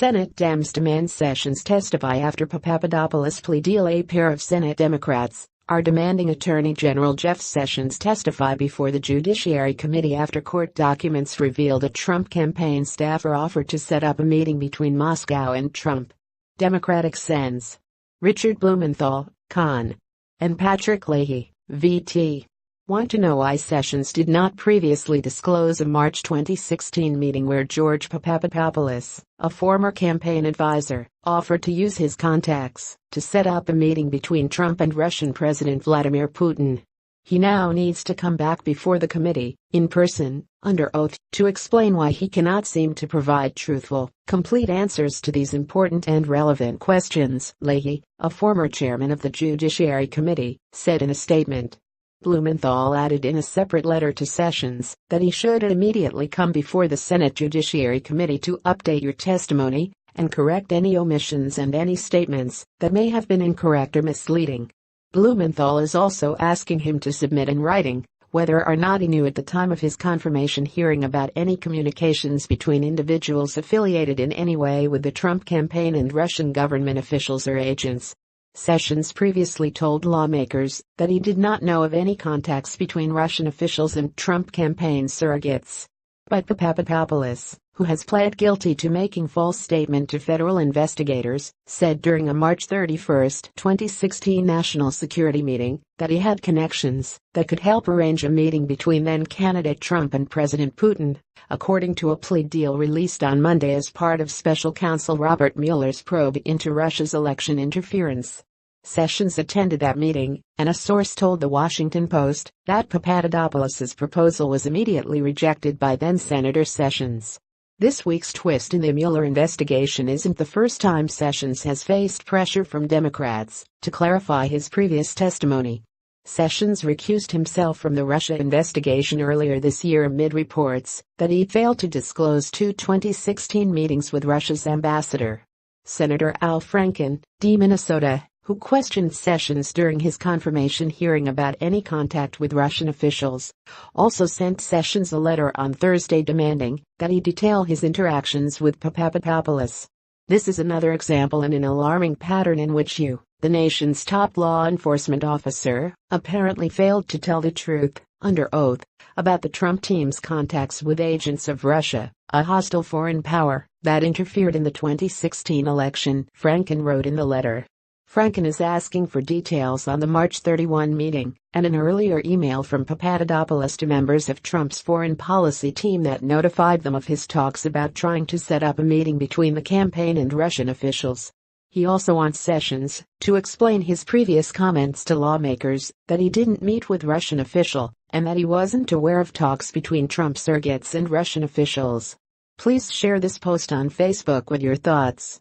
Senate Dems demand Sessions testify after Papadopoulos plea deal. A pair of Senate Democrats are demanding Attorney General Jeff Sessions testify before the Judiciary Committee after court documents revealed a Trump campaign staffer offered to set up a meeting between Moscow and Trump. Democratic Sens. Richard Blumenthal, Con. and Patrick Leahy, VT. Want to know why Sessions did not previously disclose a March 2016 meeting where George Papadopoulos, a former campaign advisor, offered to use his contacts to set up a meeting between Trump and Russian President Vladimir Putin. He now needs to come back before the committee, in person, under oath, to explain why he cannot seem to provide truthful, complete answers to these important and relevant questions, Leahy, a former chairman of the Judiciary Committee, said in a statement. Blumenthal added in a separate letter to Sessions that he should immediately come before the Senate Judiciary Committee to update your testimony and correct any omissions and any statements that may have been incorrect or misleading. Blumenthal is also asking him to submit in writing whether or not he knew at the time of his confirmation hearing about any communications between individuals affiliated in any way with the Trump campaign and Russian government officials or agents. Sessions previously told lawmakers that he did not know of any contacts between Russian officials and Trump campaign surrogates. But Papadopoulos, who has pled guilty to making false statement to federal investigators, said during a March 31, 2016 national security meeting that he had connections that could help arrange a meeting between then-candidate Trump and President Putin, according to a plea deal released on Monday as part of special counsel Robert Mueller's probe into Russia's election interference. Sessions attended that meeting, and a source told the Washington Post that Papadopoulos's proposal was immediately rejected by then-Senator Sessions. This week's twist in the Mueller investigation isn't the first time Sessions has faced pressure from Democrats to clarify his previous testimony. Sessions recused himself from the Russia investigation earlier this year amid reports that he failed to disclose two 2016 meetings with Russia's ambassador. Senator Al Franken, D. Minnesota, who questioned Sessions during his confirmation hearing about any contact with Russian officials, also sent Sessions a letter on Thursday demanding that he detail his interactions with Papadopoulos. This is another example in an alarming pattern in which you, the nation's top law enforcement officer, apparently failed to tell the truth, under oath, about the Trump team's contacts with agents of Russia, a hostile foreign power that interfered in the 2016 election, Franken wrote in the letter. Franken is asking for details on the March 31 meeting and an earlier email from Papadopoulos to members of Trump's foreign policy team that notified them of his talks about trying to set up a meeting between the campaign and Russian officials. He also wants Sessions to explain his previous comments to lawmakers that he didn't meet with Russian official and that he wasn't aware of talks between Trump surrogates and Russian officials. Please share this post on Facebook with your thoughts.